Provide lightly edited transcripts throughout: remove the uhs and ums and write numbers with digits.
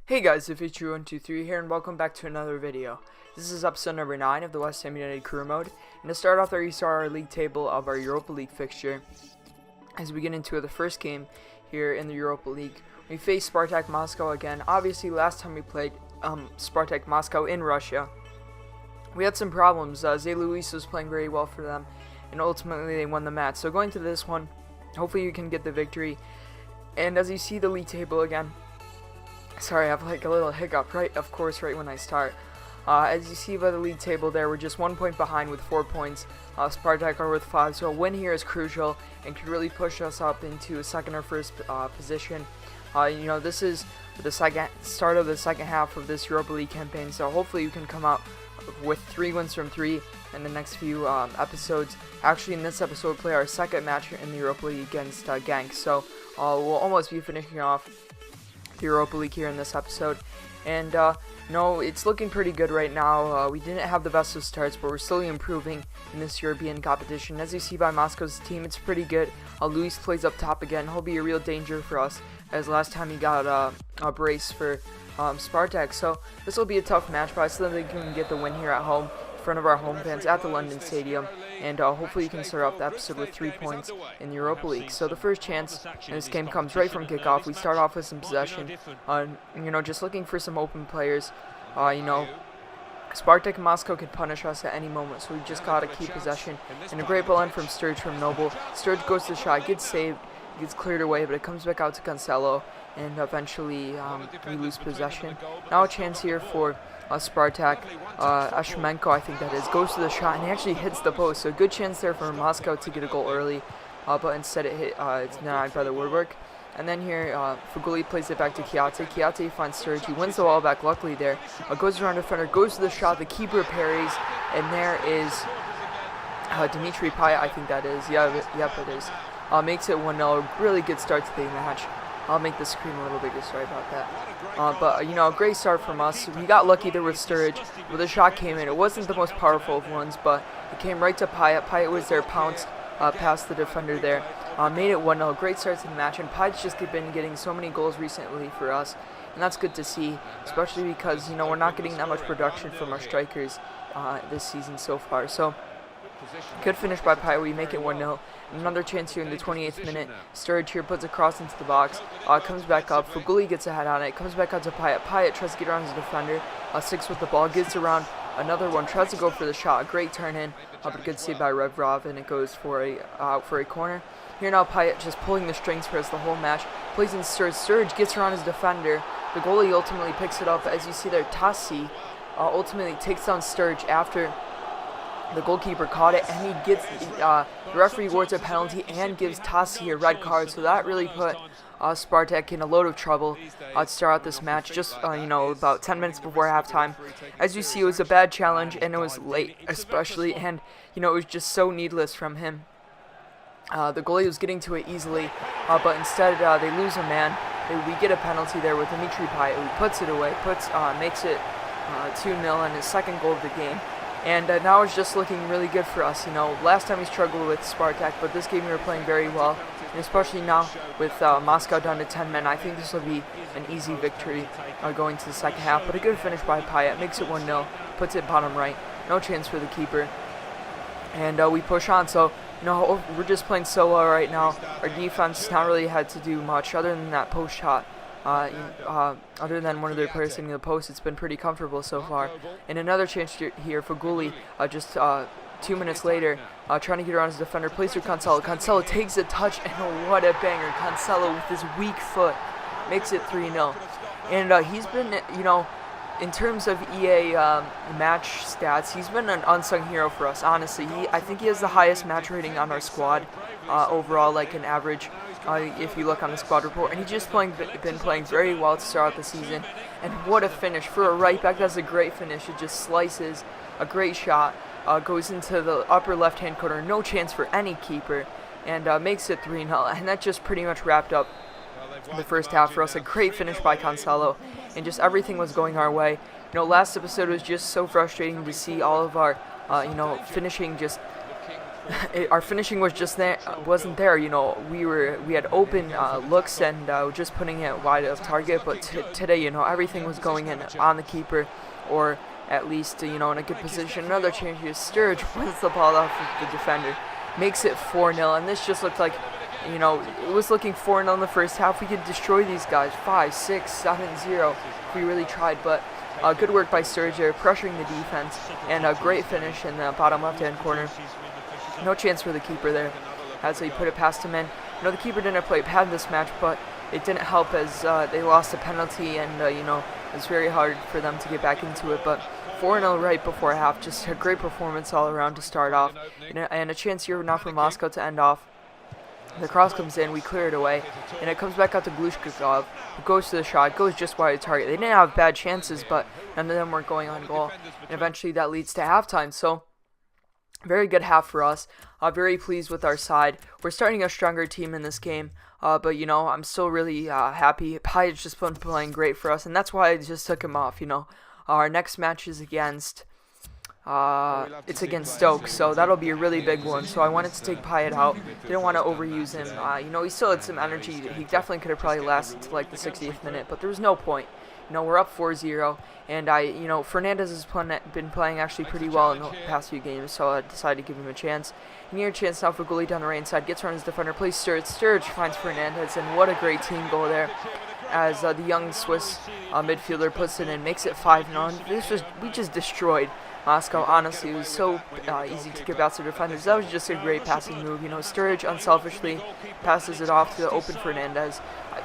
Hey guys, if it's True123 here, and welcome back to another video. This is episode number 9 of the West Ham United Career Mode, and to start off there you saw our league table of our Europa League fixture. As we get into the first game here in the Europa League, we face Spartak Moscow again. Obviously last time we played Spartak Moscow in Russia, we had some problems. Zé Luis was playing very well for them, and ultimately they won the match. So going to this one, hopefully you can get the victory. And as you see the league table again, sorry, I have like a little hiccup right when I start. As you see by the league table there, we're just 1 point behind with 4 points. Spartak are with 5, so a win here is crucial and could really push us up into a second or first position. This is the start of the second half of this Europa League campaign, so hopefully you can come out with 3 wins from 3 in the next few episodes. Actually, in this episode, we'll play our second match in the Europa League against Genk, so we'll almost be finishing off the Europa League here in this episode. And it's looking pretty good right now. We didn't have the best of starts, but we're slowly improving in this European competition. As you see by Moscow's team, it's pretty good. Luis plays up top again. He'll be a real danger for us, as last time he got a brace for Spartak. So this will be a tough match, but I still think we can get the win here at home in front of our home fans at the London Stadium. And hopefully you can start off the episode with 3 points in the Europa League. So the first chance in this game comes right from kickoff. We start off with some possession, just looking for some open players. Spartak Moscow could punish us at any moment, so we just gotta keep possession. And a great ball in from Sturge from Noble. Sturge goes to the shot, gets saved, gets cleared away, but it comes back out to Cancelo, and eventually we lose possession. Now a chance here for Spartak. Ashmenko, I think that is, goes to the shot, and he actually hits the post, so good chance there for Moscow to get a goal early, but instead it's denied by the woodwork. And then here, Fuguli plays it back to Kiate. Kiate finds Sturge. He wins the ball back, luckily there. Goes around defender, goes to the shot, the keeper parries, and there is Dimitri Payet, I think that is. Yep, it is. Makes it 1-0. Really good start to the match. I'll make the screen a little bigger, sorry about that. A great start from us. We got lucky there with Sturge, but the shot came in. It wasn't the most powerful of ones, but it came right to Payet. Payet was there, pounced past the defender there. Made it 1-0. Great start to the match, and Payet's just been getting so many goals recently for us, and that's good to see, especially because, we're not getting that much production from our strikers this season so far. So, good finish by Payet. We make it 1-0. Another chance here in the 28th minute. Sturge here puts a cross into the box. Comes back up. Fuguli gets a head on it. Comes back out to Payet. Payet tries to get around his defender. Sticks with the ball. Gets around another one. Tries to go for the shot. Great turn in. But good save by Revrov, and it goes for a corner. Here now Payet just pulling the strings for us the whole match. Plays in Sturge. Sturge gets around his defender. The goalie ultimately picks it up. As you see there, Tassi ultimately takes down Sturge after the goalkeeper caught it, and he gets the referee awards a penalty and gives Tassi a red card. So that really put Spartak in a load of trouble to start out this match. Just about 10 minutes before halftime. As you see, it was a bad challenge, and it was late, especially, and it was just so needless from him. The goalie was getting to it easily, but instead they lose a man. We get a penalty there with Dimitri Payet, who puts it away, makes it 2-0 and his second goal of the game. And now it's just looking really good for us. Last time we struggled with Spartak, but this game we were playing very well. And especially now with Moscow down to 10 men, I think this will be an easy victory going to the second half. But a good finish by Payet, makes it 1-0, puts it bottom right. No chance for the keeper. And we push on. So, we're just playing so well right now. Our defense not really had to do much other than that post shot. Other than one of their players hitting the post, it's been pretty comfortable so far. And another chance here for Fuguli, just 2 minutes later, trying to get around his defender, plays through Cancelo. Cancelo takes a touch, and what a banger. Cancelo with his weak foot makes it 3-0. And he's been, in terms of EA match stats, he's been an unsung hero for us, honestly. I think he has the highest match rating on our squad overall, like an average. If you look on the squad report, and he's just been playing very well to start out the season. And what a finish for a right back! That's a great finish. It just slices, a great shot, goes into the upper left-hand corner. No chance for any keeper, and makes it 3-0. And that just pretty much wrapped up the first half for us. A great finish by Cancelo, and just everything was going our way. Last episode was just so frustrating to see all of our, finishing just our finishing was just there, wasn't there. You know, we had open looks and just putting it wide of target. But today, you know, everything was going in on the keeper, or at least you know in a good position. Another change here. Sturridge wins the ball off of the defender, makes it 4-0, and this just looked like, you know, it was looking 4-0 in the first half. We could destroy these guys 5, 6, 7-0 if we really tried, but good work by Sturridge there, pressuring the defense, and a great finish in the bottom left-hand corner. No chance for the keeper there, as he put it past him in. You know, the keeper didn't play bad this match, but it didn't help as they lost a penalty, and you know, it was very hard for them to get back into it. But 4-0 right before half, just a great performance all around to start off, and a chance here now for Moscow to end off. The cross comes in, we clear it away, and it comes back out to Glushkov, who goes to the shot, goes just wide of target. They didn't have bad chances, but none of them weren't going on goal, and eventually that leads to halftime. So, very good half for us. Very pleased with our side. We're starting a stronger team in this game, but you know, I'm still really happy. Pyatt's just been playing great for us, and that's why I just took him off. You know, our next match is against Stoke, so that'll be a really big one. So I wanted to take Pyatt out. Didn't want to overuse him. You know, he still had some energy. He definitely could have probably lasted to like the 60th minute, but there was no point. You know, we're up 4-0, and you know, Fernandez has been playing actually pretty well in the past few games, so I decided to give him a chance. And here a chance now for goalie down the right side, gets around his defender, plays Sturridge. Sturridge finds Fernandez, and what a great team goal there, as the young Swiss midfielder puts it in, makes it 5-0. We just destroyed Moscow. Honestly, it was so easy to get past the defenders. That was just a great passing move. You know, Sturridge unselfishly passes it off to the open Fernandez.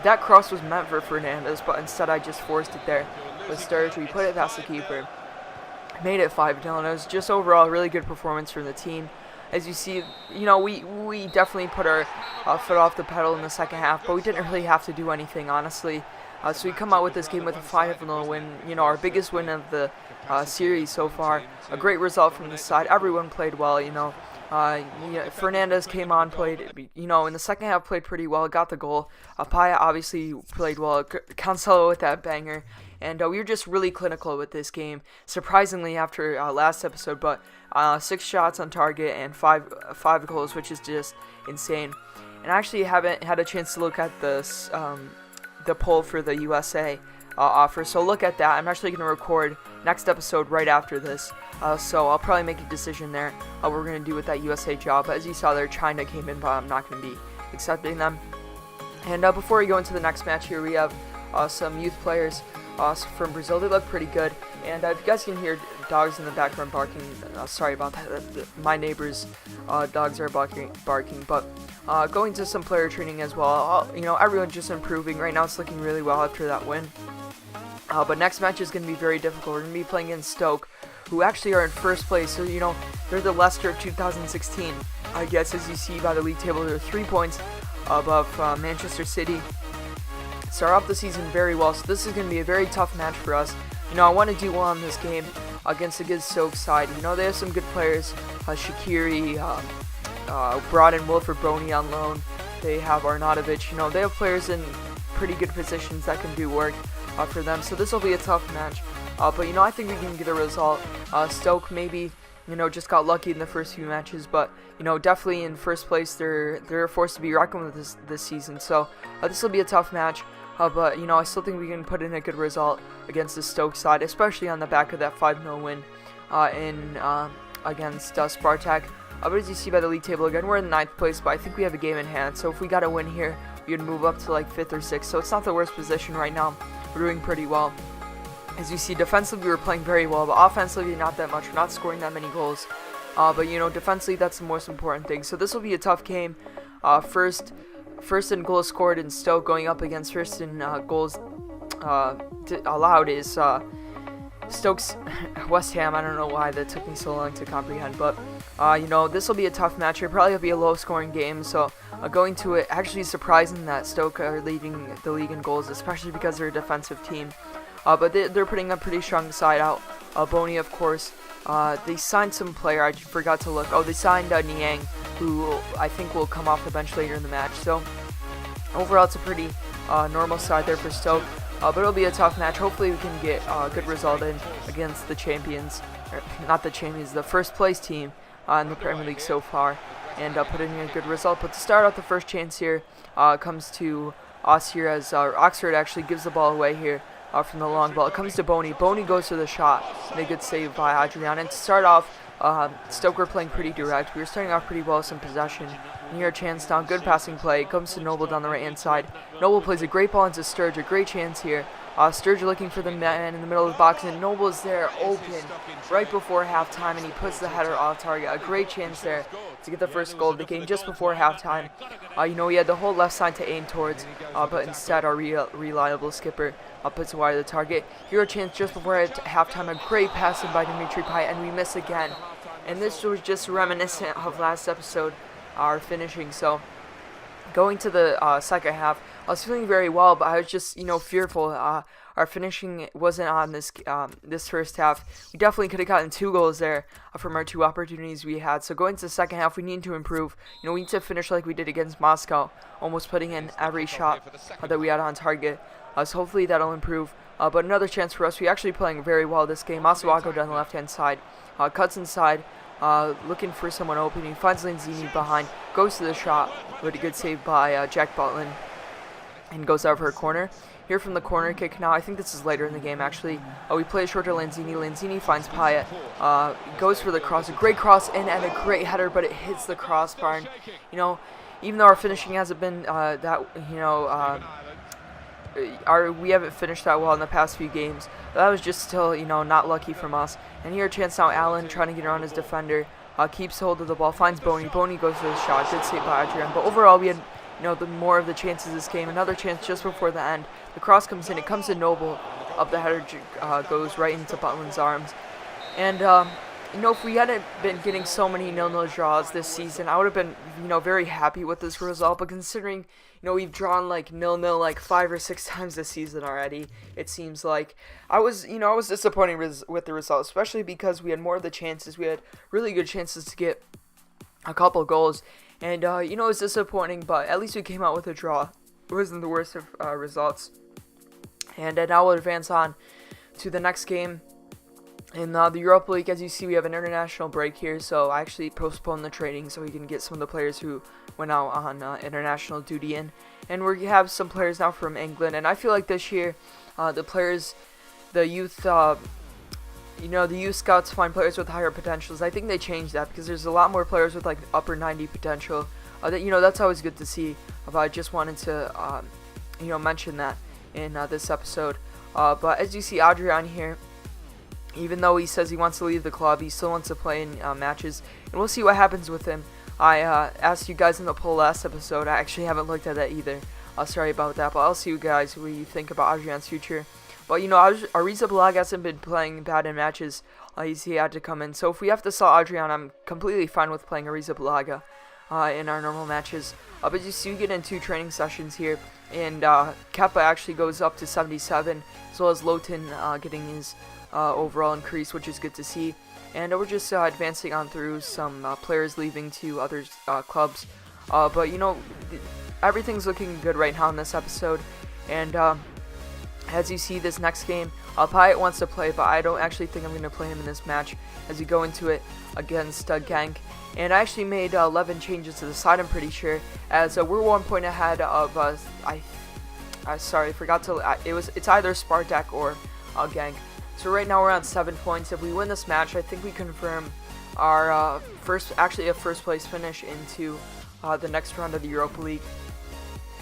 That cross was meant for Fernandez, but instead I just forced it there with Sturridge. We put it past the keeper, made it 5-0. It was just overall a really good performance from the team. As you see, you know, we definitely put our foot off the pedal in the second half, but we didn't really have to do anything, honestly. So we come out with this game with a 5-0 win, you know, our biggest win of the series so far. A great result from this side. Everyone played well, you know. Fernandez came on, played, you know, in the second half played pretty well, got the goal. Pyatt obviously played well. Cancelo with that banger. And we were just really clinical with this game, surprisingly after last episode, but 6 shots on target and 5 goals, which is just insane. And I actually haven't had a chance to look at this, the poll for the USA offer, so look at that. I'm actually going to record next episode right after this, so I'll probably make a decision there what we're going to do with that USA job. But as you saw there, China came in, but I'm not going to be accepting them. And before we go into the next match here, we have some youth players from Brazil. They look pretty good, and if you guys can hear dogs in the background barking, sorry about that. My neighbors' dogs are barking, but going to some player training as well. You know, everyone's just improving. Right now it's looking really well after that win. But next match is going to be very difficult. We're going to be playing in Stoke, who actually are in first place. So, you know, they're the Leicester of 2016. I guess, as you see by the league table, they're 3 points above Manchester City. Start off the season very well, so this is going to be a very tough match for us. You know, I want to do well in this game against a good Stoke side. You know, they have some good players. Shaqiri, brought in Wilfred Boney on loan. They have Arnautovic. You know, they have players in pretty good positions that can do work for them. So this will be a tough match. But, you know, I think we can get a result. Stoke maybe, you know, just got lucky in the first few matches. But, you know, definitely in first place, they're a force to be reckoned with this season. So this will be a tough match. But, you know, I still think we can put in a good result against the Stoke side, especially on the back of that 5-0 win against Spartak. But as you see by the league table, again, we're in 9th place, but I think we have a game in hand. So if we got a win here, we would move up to like 5th or 6th. So it's not the worst position right now. We're doing pretty well. As you see, defensively, we're playing very well, but offensively, not that much. We're not scoring that many goals. But, you know, defensively, that's the most important thing. So this will be a tough game. First in goals scored in Stoke going up against first in goals allowed is Stoke's West Ham. I don't know why that took me so long to comprehend, but you know, this will be a tough match. It probably will be a low-scoring game, so going to it, actually surprising that Stoke are leading the league in goals, especially because they're a defensive team. But they're putting a pretty strong side out. Boney, of course. They signed some player. I forgot to look. Oh, they signed Niang, who I think will come off the bench later in the match. So overall, it's a pretty normal side there for Stoke. But it'll be a tough match. Hopefully, we can get a good result in against the champions. Or not the champions, the first place team in the Premier League so far, and put in a good result. But to start out the first chance here comes to us here as Oxford actually gives the ball away here from the long ball. It comes to Boney. Boney goes for the shot, and a good save by Adrian. And to start off, Stoke were playing pretty direct. We were starting off pretty well with some possession. And here a chance down, good passing play. It comes to Noble down the right-hand side. Noble plays a great ball into Sturge, a great chance here. Sturge looking for the man in the middle of the box, and Noble is there open right before halftime, and he puts the header off target. A great chance there to get the first goal of the game just before halftime. We had the whole left side to aim towards, but instead our reliable skipper puts it wide of the target. Here a chance just before halftime, a great passing by Dimitri Payet, and we miss again. And this was just reminiscent of last episode, our finishing. So going to the second half, I was feeling very well, but I was just, fearful. Our finishing wasn't on this first half. We definitely could have gotten 2 goals there from our 2 opportunities we had. So going to the second half, we need to improve. We need to finish like we did against Moscow, almost putting in every shot that we had on target. So hopefully that'll improve. But another chance for us. We're actually playing very well this game. Masuaku down the left-hand side, cuts inside, looking for someone open. He finds Lanzini behind, goes to the shot with a good save by Jack Butland, and goes out for a corner. Here from the corner kick now, I think this is later in the game actually. We play it short to Lanzini. Lanzini finds Payet, goes for the cross, a great cross in and a great header, but it hits the crossbar. And, even though our finishing hasn't been we haven't finished that well in the past few games, that was just still, not lucky from us. And here a chance now, Allen trying to get around his defender, keeps hold of the ball, finds Boney. Boney goes for the shot, good save by Adrian. But overall, we had the more of the chances this game. Another chance just before the end. The cross comes in. It comes to Noble. Up the header goes right into Butland's arms. And, if we hadn't been getting so many 0-0 draws this season, I would have been, very happy with this result. But considering, we've drawn like 0-0 like 5 or 6 times this season already, it seems like I was disappointed with the result, especially because we had more of the chances. We had really good chances to get a couple goals. And, it was disappointing, but at least we came out with a draw. It wasn't the worst of results. And now we'll advance on to the next game. In the Europa League, as you see, we have an international break here, so I actually postponed the training so we can get some of the players who went out on international duty in. And we have some players now from England, and I feel like this year, the youth scouts find players with higher potentials. I think they changed that because there's a lot more players with like upper 90 potential. That's always good to see. But I just wanted to, mention that in this episode. But as you see, Adrian here, even though he says he wants to leave the club, he still wants to play in matches, and we'll see what happens with him. I asked you guys in the poll last episode. I actually haven't looked at that either. Sorry about that, but I'll see you guys what you think about Adrian's future. But, Arrizabalaga hasn't been playing bad in matches. He had to come in. So if we have to sell Adrian, I'm completely fine with playing Arrizabalaga in our normal matches. But you see, we get in 2 training sessions here. And Kepa actually goes up to 77, as well as Lowton getting his overall increase, which is good to see. And we're just advancing on through some players leaving to other clubs. But, everything's looking good right now in this episode. And as you see, this next game, Payet wants to play, but I don't actually think I'm going to play him in this match as we go into it against Genk. And I actually made 11 changes to the side, I'm pretty sure, as we're 1 point ahead of, it's either Spartak or Genk. So right now we're on 7 points. If we win this match, I think we confirm our first place finish into the next round of the Europa League.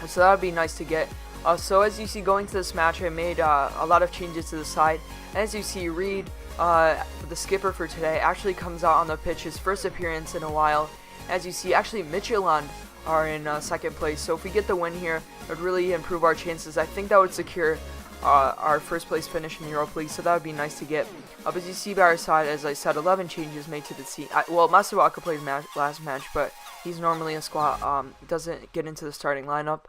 So that would be nice to get. So as you see, going to this match, I made a lot of changes to the side. And as you see, Reed, the skipper for today, actually comes out on the pitch, his first appearance in a while. As you see, actually Midtjylland are in second place. So if we get the win here, it would really improve our chances. I think that would secure our first place finish in the Europa League, so that would be nice to get. But as you see by our side, as I said, 11 changes made to the team. Masuaku played last match, but he's normally a squad, doesn't get into the starting lineup.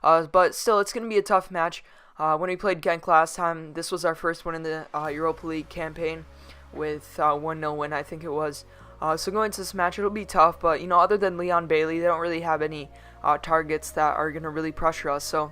But still, it's going to be a tough match. When we played Genk last time, this was our first one in the Europa League campaign with 1-0 win, I think it was. So going into this match, it'll be tough, but, other than Leon Bailey, they don't really have any targets that are going to really pressure us, so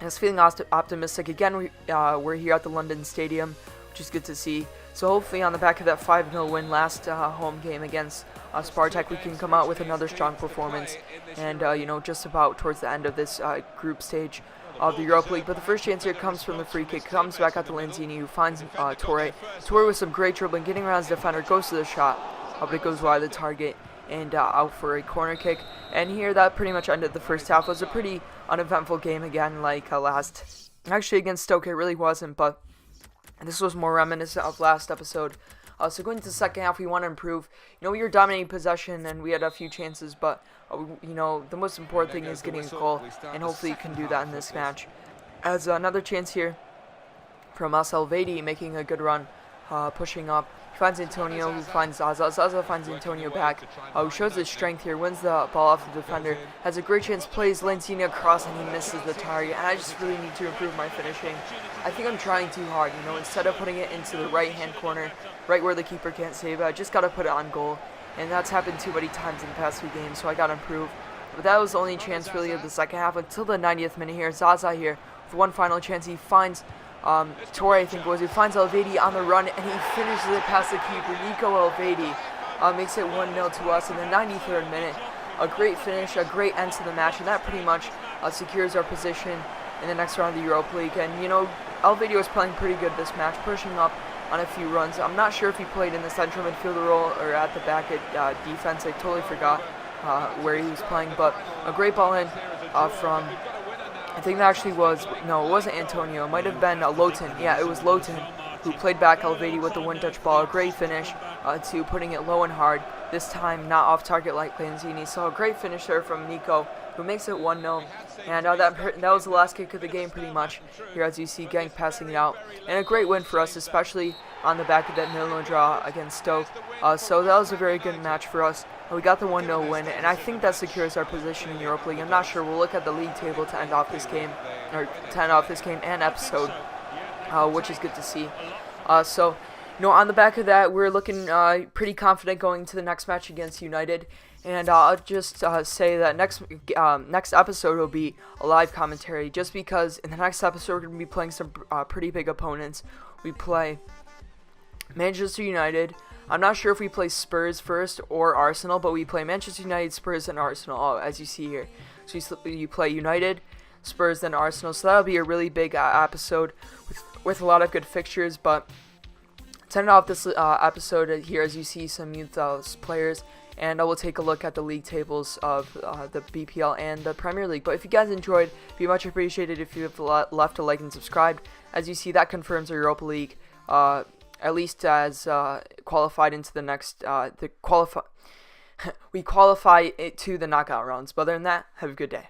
I was feeling optimistic. Again, we're here at the London Stadium, which is good to see. So hopefully on the back of that 5-0 win last home game against Spartak, we can come out with another strong performance, and just about towards the end of this group stage of the Europa League. But the first chance here comes from the free kick, comes back out to Lanzini, who finds Torre. Torre with some great dribbling, getting around his defender, goes to the shot, but it goes wide of the target and out for a corner kick. And here that pretty much ended the first half. It was a pretty uneventful game again, like actually against Stoke it really wasn't, but this was more reminiscent of last episode. So going into the second half, we want to improve. We were dominating possession and we had a few chances, but the most important thing is getting a goal, and hopefully you can do that in this match. As another chance here from Elvedi, making a good run, pushing up. He finds Antonio, who finds Zaza. Zaza finds Antonio back, who shows his strength here, wins the ball off the defender, has a great chance, plays Lanzini across, and he misses the target. And I just really need to improve my finishing. I think I'm trying too hard, instead of putting it into the right-hand corner, right where the keeper can't save it, I just got to put it on goal. And that's happened too many times in the past few games, so I got to improve. But that was the only chance really of the second half until the 90th minute here. Zaza here with one final chance. He finds Torre, I think it was. He finds Elvedi on the run, and he finishes it past the keeper. Nico Elvedi makes it 1-0 to us in the 93rd minute. A great finish, a great end to the match, and that pretty much secures our position in the next round of the Europa League. And, Elvedi was playing pretty good this match, pushing up on a few runs. I'm not sure if he played in the central midfielder role or at the back at defense. I totally forgot where he was playing, but a great ball in from, I think that actually was, no, it wasn't Antonio. It might have been Lowton. Yeah, it was Lowton who played back Elvedi with the one-touch ball. A great finish to putting it low and hard, this time not off target like Lanzini. So a great finish there from Nico, who makes it 1-0. And that was the last kick of the game pretty much, here as you see Genk passing it out. And a great win for us, especially on the back of that 0-0 draw against Stoke. So that was a very good match for us. We got the 1-0 win, and I think that secures our position in Europa League. I'm not sure. We'll look at the league table to end off this game, and episode, which is good to see. On the back of that, we're looking pretty confident going to the next match against United. And I'll just say that next episode will be a live commentary, just because in the next episode we're going to be playing some pretty big opponents. We play Manchester United. I'm not sure if we play Spurs first or Arsenal, but we play Manchester United, Spurs, and Arsenal, as you see here. So you play United, Spurs, then Arsenal. So that'll be a really big episode with a lot of good fixtures. But to end off this episode here, as you see some youth players, and I will take a look at the league tables of the BPL and the Premier League. But if you guys enjoyed, it'd be much appreciated if you have left a like and subscribed. As you see, that confirms our Europa League, at least as qualified into the next. We qualify it to the knockout rounds. But other than that, have a good day.